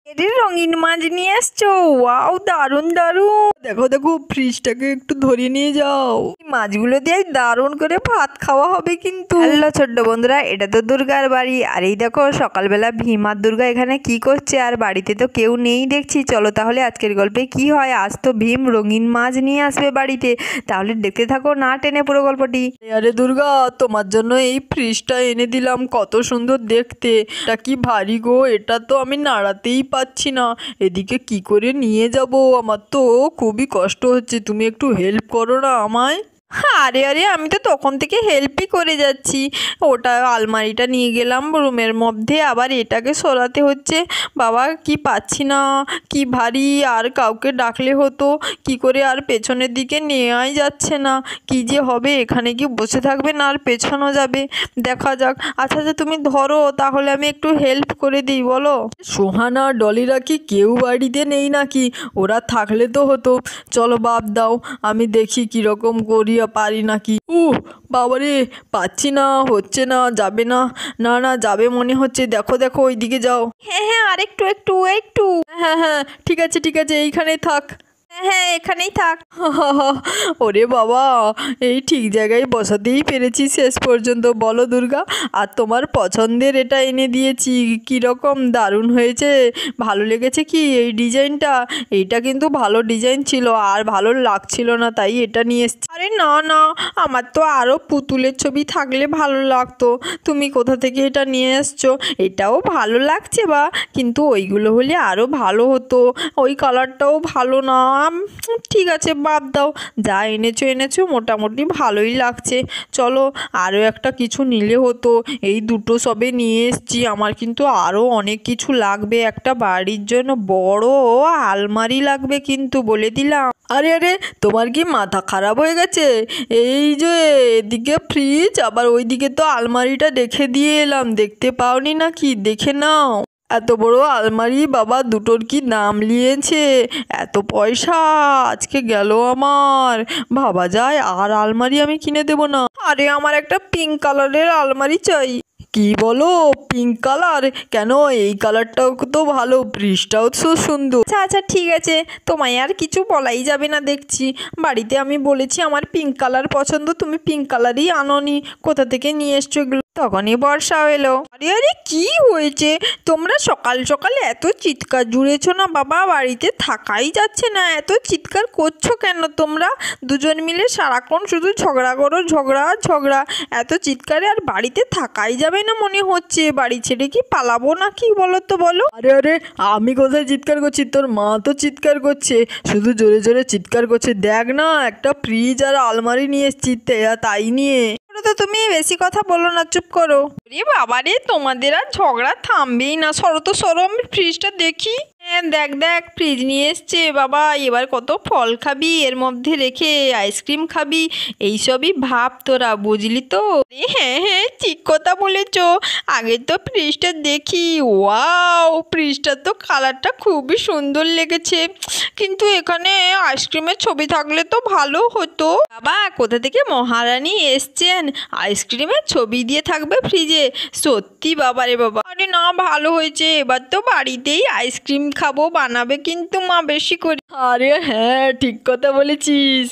এর রঙিন মাছ নিয়ে আসছো? ওয়াও, দারুণ দারুণ। দেখো দেখো, ফ্রিজটাকে একটু ধরিয়ে নিয়ে যাও। মাছগুলো দিয়ে দারুণ করে ভাত খাওয়া হবে কিন্তু। হ্যালো ছোট্ট বন্ধুরা, এটা তো দুর্গার বাড়ি। আর এই দেখো সকালবেলা ভীম আর দুর্গা এখানে কি করছে, আর বাড়িতে তো কেউ নেই দেখছি। চলো তাহলে আজকের গল্পে কি হয়। আজ তো ভীম রঙিন মাছ নিয়ে আসবে বাড়িতে, তাহলে দেখতে থাকো, না টেনে পুরো গল্পটি। আরে দুর্গা, তোমার জন্য এই ফ্রিজটা এনে দিলাম, কত সুন্দর দেখতে। এটা কি ভারী গো, এটা তো আমি নাড়াতেই পাচ্ছি না। এদিকে কি করে নিয়ে যাব, আমার তো খুবই কষ্ট হচ্ছে। তুমি একটু হেল্প করো না আমায়। আরে আরে, আমি তো তখন থেকে হেল্পই করে যাচ্ছি। ওটা আলমারিটা নিয়ে গেলাম রুমের মধ্যে, আবার এটাকে সরাতে হচ্ছে। বাবা কি পাচ্ছি না, কি ভারী। আর কাউকে ডাকলে হতো, কি করে আর পেছনের দিকে নেওয়াই যাচ্ছে না। কি যে হবে, এখানে কি বসে থাকবে না আর পেছনও যাবে, দেখা যাক। আচ্ছা আচ্ছা, তুমি ধরো, তাহলে আমি একটু হেল্প করে দিই, বলো। সোহানা ডলিরা কি কেউ বাড়িতে নেই নাকি? ওরা থাকলে তো হতো। চলো বাদ দাও, আমি দেখি কীরকম করি পারি নাকি। বাবারে, পাচ্ছি না, হচ্ছে না, যাবে না। না না, যাবে মনে হচ্ছে। দেখো দেখো, ওই দিকে যাও। হ্যাঁ হ্যাঁ, আর একটু একটু একটু। হ্যাঁ হ্যাঁ, ঠিক আছে ঠিক আছে, এইখানেই থাক। হ্যাঁ হ্যাঁ, এখানেই থাক। ওরে বাবা, এই ঠিক জায়গায় বসাতেই পেরেছি শেষ পর্যন্ত। বলো দুর্গা, আর তোমার পছন্দের এটা এনে দিয়েছি, কীরকম দারুণ হয়েছে? ভালো লেগেছে কি এই ডিজাইনটা? এইটা কিন্তু ভালো ডিজাইন ছিল, আর ভালো লাগছিল না, তাই এটা নিয়ে এসছি। আরে না না, আমার তো আরও পুতুলের ছবি থাকলে ভালো লাগতো। তুমি কোথা থেকে এটা নিয়ে এসছো? এটাও ভালো লাগছে বা, কিন্তু ওইগুলো হলে আরও ভালো হতো। ওই কালারটাও ভালো না। ঠিক আছে, বাদ দাও। যা এনেছো এনেছো, মোটামুটি ভালোই লাগছে। চলো, আরও একটা কিছু নিলে হতো। এই দুটো সবে নিয়ে এসছি, আমার কিন্তু আরও অনেক কিছু লাগবে। একটা বাড়ির জন্য বড় আলমারি লাগবে কিন্তু, বলে দিলাম। আরে আরে, তোমার কি মাথা খারাপ হয়ে গেছে? এই যে এদিকে ফ্রিজ, আবার ওইদিকে তো আলমারিটা রেখে দিয়ে এলাম, দেখতে পাওনি নাকি? দেখে নাও। এত বড় আলমারি, বাবা দুটোর কি দাম নিয়েছে! এত পয়সা আজকে গেল আমার, ভাবা যায়। আর আলমারি আমি কিনে দেবো না। আরে, আমার একটা পিঙ্ক কালারের আলমারি চাই। কি বলো, পিঙ্ক কালার? কেন, এই কালারটাও তো ভালো, ফ্রিজটাও তো সুন্দর। আচ্ছা আচ্ছা, ঠিক আছে, তোমায় আর কিছু বলাই যাবে না দেখছি। বাড়িতে আমি বলেছি আমার পিঙ্ক কালার পছন্দ, তুমি পিঙ্ক কালারই আনোনি। কোথা থেকে নিয়ে এসছো এগুলো? তখনই বর্ষা এলো। আরে আরে, কি হয়েছে? তোমরা সকাল সকাল এত চিৎকার জুড়েছো না বাবা, বাড়িতে থাকাই যাচ্ছে না। এত চিৎকার করছো কেন তোমরা? দুজন মিলে সারাক্ষণ শুধু ঝগড়া করো, ঝগড়া ঝগড়া। এত চিৎকারে আর বাড়িতে থাকাই যাবে না মনে হচ্ছে। বাড়ি ছেড়ে কি পালাবো না কি, বলো তো বলো। আরে আরে, আমি কোথায় চিৎকার করছি? তোর মা তো চিৎকার করছে, শুধু জোরে জোরে চিৎকার করছে। দেখ না, একটা ফ্রিজ আর আলমারি নিয়ে এসছি, তাই নিয়ে। তো তুমি বেশি কথা বলো না, চুপ করো। রে বাবা রে, তোমাদের আর ঝগড়া থামবেই না। সরো তো সরো, আমি ফ্রিজটা দেখি। হ্যাঁ দেখ দেখ, ফ্রিজ নিয়ে এসছে বাবা। এবার কত ফল খাবি এর মধ্যে রেখে, আইসক্রিম খাবি, এইসবই ভাব তোরা, বুঝলি তো? হ্যাঁ হ্যাঁ, ঠিক কথা বলেছ। আগে তো ফ্রিজটা দেখি। ওয়াও, ফ্রিজটা তো কালারটা খুবই সুন্দর লেগেছে, কিন্তু এখানে আইসক্রিমের ছবি থাকলে তো ভালো হতো। বাবা, কোথা থেকে মহারানী এসছেন, আইসক্রিমের ছবি দিয়ে থাকবে ফ্রিজে? সত্যি বাবা রে বাবা। আরে না, ভালো হয়েছে। এবার তো বাড়িতেই আইসক্রিম খাবো, বানাবে কিন্তু মা বেশি করে। আরে হ্যাঁ, ঠিক কথা বলেছিস,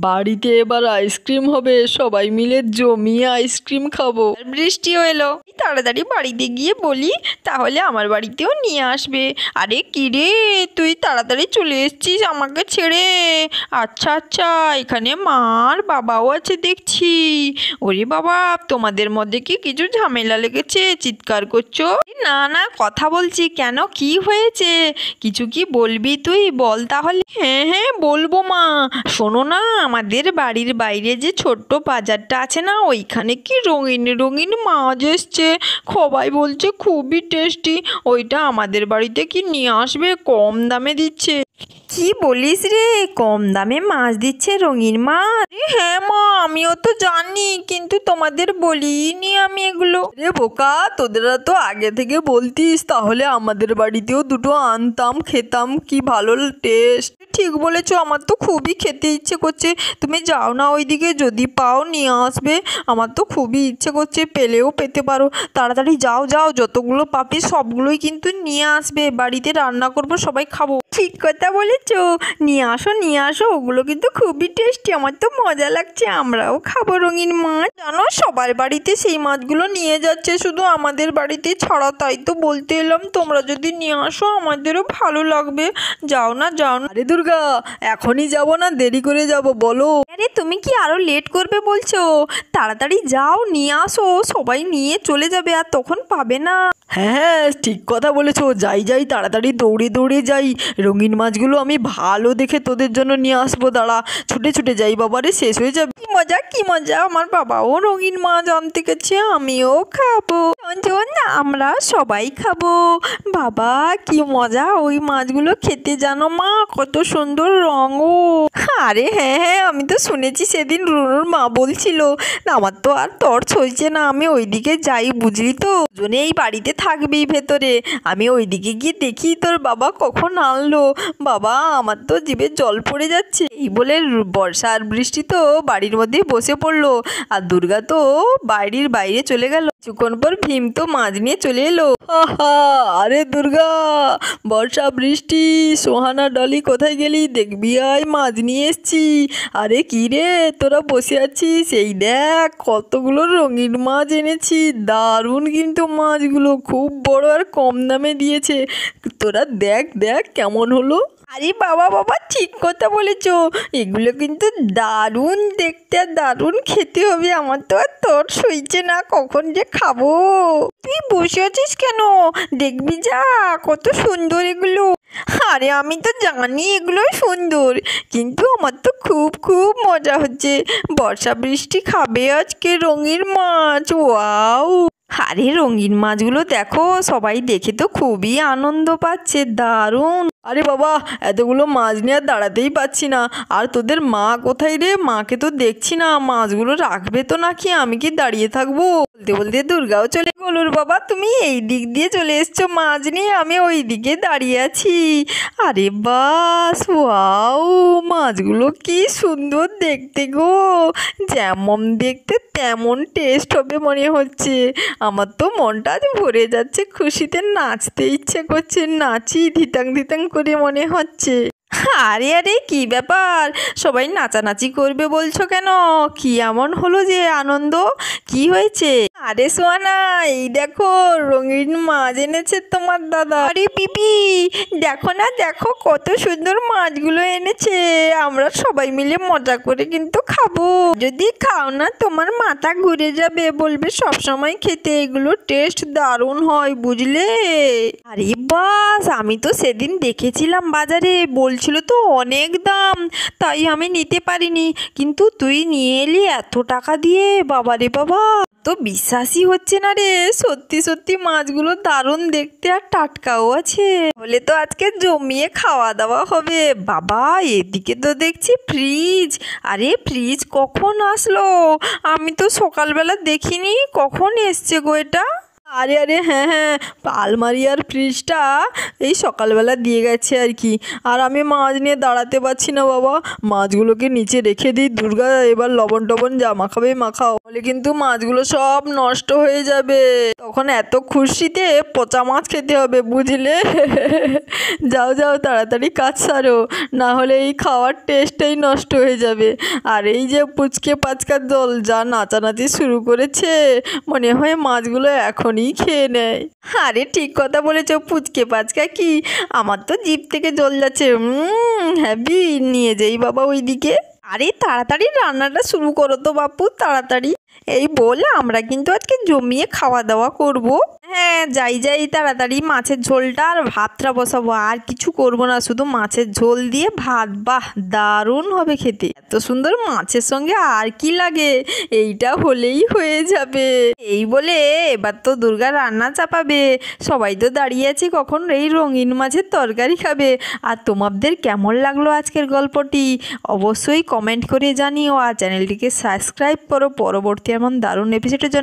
বাড়িতে এবার আইসক্রিম হবে, সবাই মিলে জমিয়ে আইসক্রিম খাবো। আর বৃষ্টিও এলো। তাড়াতাড়ি বাড়িতে গিয়ে বলি, তাহলে আমার বাড়িতেও নিয়ে আসবে। আরে কি রে, তুই তাড়াতাড়ি চলে এসছিস আমাকে ছেড়ে? আচ্ছা আচ্ছা, এখানে মা আর বাবাও আছে দেখছি। ওরে বাবা, তোমাদের মধ্যে কি কিছু ঝামেলা লেগেছে, চিৎকার করছো? না না, কথা বলছি। কেন, কি হয়েছে? কিছু কি বলবি তুই, বল তাহলে। হ্যাঁ হ্যাঁ, বলবো মা। শোনো না, আমাদের বাড়ির বাইরে যে ছোট্ট বাজারটা আছে না, ওইখানে কি রঙিন রঙিন মাছ এসছে। সবাই বলছে খুবই টেস্টি। ওইটা আমাদের বাড়িতে কি নিয়ে আসবে? কম দামে দিচ্ছে। কি বলিস রে, কম দামে মাছ দিচ্ছে, রঙিন মাছ? হ্যাঁ মা, আমিও তো জানি, কিন্তু তোমাদের বলিনি আমি এগুলো। রে বোকা, তোদেরা তো আগে থেকে বলতিস, তাহলে আমাদের বাড়িতেও দুটো আনতাম, খেতাম, কি ভালো টেস্ট। ঠিক বলেছো, আমার তো খুবই খেতে ইচ্ছে করছে। তুমি যাও না ওইদিকে, যদি পাও নিয়ে আসবে। আমার তো খুবই ইচ্ছে করছে, পেলেও পেতে পারো। তাড়াতাড়ি যাও যাও, যতগুলো পাবে সবগুলোই কিন্তু নিয়ে আসবে, বাড়িতে রান্না করবো, সবাই খাবো। ঠিক কথা বলেছো, নিয়ে আসো, ওগুলো কিন্তু খুবই টেস্টি, আমার তো মজা লাগছে, আমরাও খাবো রঙিন মাছ। জানো সবার বাড়িতে সেই মাছগুলো নিয়ে যাচ্ছে, শুধু আমাদের বাড়িতে ছাড়া, তাই তো বলতে এলাম তোমরা যদি নিয়ে আসো আমাদেরও ভালো লাগবে। যাও না। আরে দুর্গা, এখনই যাব না দেরি করে যাব, বলো। আরে তুমি কি আরো লেট করবে বলছো? তাড়াতাড়ি যাও, নিয়ে আসো, সবাই নিয়ে চলে যাবে আর তখন পাবে না। হ্যাঁ ঠিক কথা বলেছো, যাই তাড়াতাড়ি দৌড়ে যাই। রঙিন মাছগুলো আমি ভালো দেখে তোদের জন্য নিয়ে আসবো, দাঁড়া। ছুটে যাই, বাবারে শেষ হয়ে যাবে। কি মজা, আমার বাবাও রঙিন মাছ আনতে গেছে, আমিও খাবো। চল না, আমরা সবাই খাবো। বাবা কি মজা ওই মাছগুলো খেতে, জানো মা, কত সুন্দর রঙও। আরে হ্যাঁ, আমি তো শুনেছি সেদিন রুনুর মা বলছিল। আমার তো আর টর্চ হয়েছে না, আমি ওইদিকে যাই, বুঝলি তো। দুজনে এই বাড়িতে থাকবি ভেতরে, আমি ওইদিকে গিয়ে দেখি তোর বাবা কখন আনলো। বাবা আমার তো জিভে জল পড়ে যাচ্ছে। এই বলে বর্ষা আর বৃষ্টি তো বাড়ির মধ্যে বসে পড়লো, আর দুর্গা তো বাড়ির বাইরে চলে গেল। কিছুক্ষণ পর ভীম তো মাছ নিয়ে চলে এলো। আরে দুর্গা, বর্ষা, বৃষ্টি, সোহানা, ডলি কোথায় গেলি? দেখবি আয়, মাছ নিয়ে এসছি। আরে কি রে, তোরা বসে আছিস? এই দেখ কতগুলো রঙিন মাছ এনেছি, দারুণ কিন্তু মাছগুলো, খুব বড় আর কম দামে দিয়েছে। তোরা দেখ কেমন হলো। আরে বাবা ঠিক কথা বলেছো, এগুলো কিন্তু দারুণ দেখতে আর দারুণ খেতে হবে। আমার তো আর তোর সইছে না, কখন যে খাবো। তুই বসে আছিস কেন? দেখবি যা, কত সুন্দর এগুলো। আরে আমি তো জানি এগুলো সুন্দর, কিন্তু আমার তো খুব মজা হচ্ছে। বর্ষা বৃষ্টি খাবে আজকে রঙিন মাছ, ওয়াও। আরে রঙিন মাছগুলো দেখো, সবাই দেখে তো খুবই আনন্দ পাচ্ছে, দারুণ। আরে বাবা, এতগুলো মাছ নিয়ে আর দাঁড়াতেই পাচ্ছি না। আর তোদের মা কোথায় রে? মাকে তো দেখছি না, মাছগুলো রাখবে তো নাকি? আমি কি দাঁড়িয়ে থাকবো? বলতে দুর্গাও চলে গেল। বাবা তুমি এই দিক দিয়ে চলে এসছো মাছ নিয়ে, আমি ওই দিকে দাঁড়িয়ে আছি। আরে বাস, ওয়াও, মাছগুলো কি সুন্দর দেখতে গো, যেমন দেখতে তেমন টেস্ট হবে মনে হচ্ছে। আমার তো মনটা আজ ভরে যাচ্ছে, খুশিতে নাচতে ইচ্ছে করছে, নাচি ধিতাং করে মনে হচ্ছে। আরে কি ব্যাপার, সবাই নাচানাচি করবে বলছো কেন? কি এমন হলো যে আনন্দ, কি হয়েছে? আরে সোয়ানা, এই দেখো রঙিন মাছ এনেছে তোমার দাদা। আরে পিপি, দেখো না, দেখো কত সুন্দর মাছগুলো এনেছে, আমরা সবাই মিলে মজা করে কিন্তু খাবো। যদি খাও না তোমার মাথা ঘুরে যাবে, বলবে সবসময় খেতে, এগুলো টেস্ট দারুণ হয়, বুঝলে? আরে বাস, আমি তো সেদিন দেখেছিলাম বাজারে, বলছিল তো অনেক দাম, তাই আমি নিতে পারিনি, কিন্তু তুই নিয়ে এলি এত টাকা দিয়ে, বাবারে বাবা, তো বিশ্বাসই হচ্ছে না রে। সত্যি মাছগুলো দারুণ দেখতে আর টাটকাও আছে, বলে তো আজকে জমিয়ে খাওয়া দাওয়া হবে। বাবা এদিকে তো দেখছি ফ্রিজ, আরে ফ্রিজ কখন আসলো? আমি তো সকালবেলা দেখিনি, কখন এসছে গো এটা? আরে হ্যাঁ, আলমারি আর ফ্রিজটা এই সকালবেলা দিয়ে গেছে আর কি। আর আমি মাছ নিয়ে দাঁড়াতে পারছি না বাবা, মাছগুলোকে নিচে রেখে দিই। দুর্গা এবার লবণ টবণ যা মাখাবে মাখাও, বলে কিন্তু মাছগুলো সব নষ্ট হয়ে যাবে, তখন এত খুশিতে পচা মাছ খেতে হবে, বুঝলে? যাও তাড়াতাড়ি কাজ সারো, না হলে এই খাওয়ার টেস্টটাই নষ্ট হয়ে যাবে। আর এই যে পুচকে পাচকার দল যা নাচানাচি শুরু করেছে, মনে হয় মাছগুলো এখনই খেয়ে নেয়। আরে ঠিক কথা বলেছ, পুচকে পাচকা কি, আমার তো জিভ থেকে জল যাচ্ছে। হ্যাবি, নিয়ে যাই বাবা ওইদিকে। আরে তাড়াতাড়ি রান্নাটা শুরু করো তো বাপু, তাড়াতাড়ি। এই বল, আমরা কিন্তু আজকে জমিয়ে খাওয়া দাওয়া করব। হ্যাঁ যাই তাড়াতাড়ি মাছের ঝোলটা আর ভাতটা বসাবো, আর কিছু করব না, শুধু মাছের ঝোল দিয়ে ভাত, বাহ দারুণ হবে খেতে। এত সুন্দর মাছের সঙ্গে আর কি লাগে, এইটা হলেই হয়ে যাবে। এই বলে এবার তো দুর্গা রান্না চাপাবে, সবাই তো দাঁড়িয়ে আছে কখন এই রঙিন মাছের তরকারি খাবে। আর তোমাদের কেমন লাগলো আজকের গল্পটি অবশ্যই কমেন্ট করে জানিও, আর চ্যানেলটিকে সাবস্ক্রাইব করো পরবর্তী এমন দারুণ এপিসোডের জন্য।